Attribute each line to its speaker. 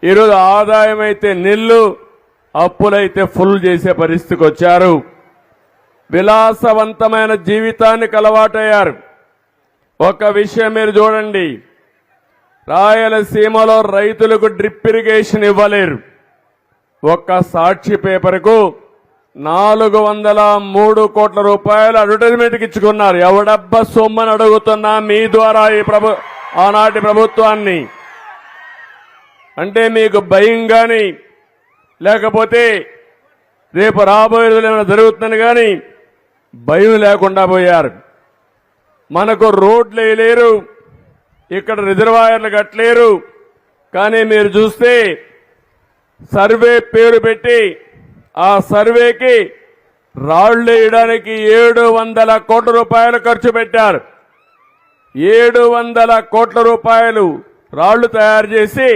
Speaker 1: ఈరోజు ఆదాయం అయితే నిల్లు, అప్పులైతే ఫుల్ చేసే పరిస్థితికి వచ్చారు. విలాసవంతమైన జీవితానికి అలవాటయ్యారు. ఒక విషయం మీరు చూడండి, రాయలసీమలో రైతులకు డ్రిప్ ఇరిగేషన్ ఇవ్వలేరు. ఒక్క సాక్షి పేపర్కు 403 కోట్ల రూపాయలు అడ్వర్టైజ్మెంట్కి ఇచ్చుకున్నారు. ఎవడబ్బ సొమ్మని అడుగుతున్నా మీ ద్వారా ఈ ఆనాటి ప్రభుత్వాన్ని. అంటే మీకు భయం కానీ లేకపోతే రేపు రాబోయే ఏమైనా జరుగుతుందని కానీ భయం లేకుండా పోయారు. మనకు రోడ్లు వేయలేరు, ఇక్కడ రిజర్వాయర్లు కట్టలేరు. కానీ మీరు చూస్తే సర్వే పేరు పెట్టి ఆ సర్వేకి రాళ్లు వేయడానికి 700 కోట్ల రూపాయలు ఖర్చు పెట్టారు. 700 కోట్ల రూపాయలు రాళ్లు తయారు చేసి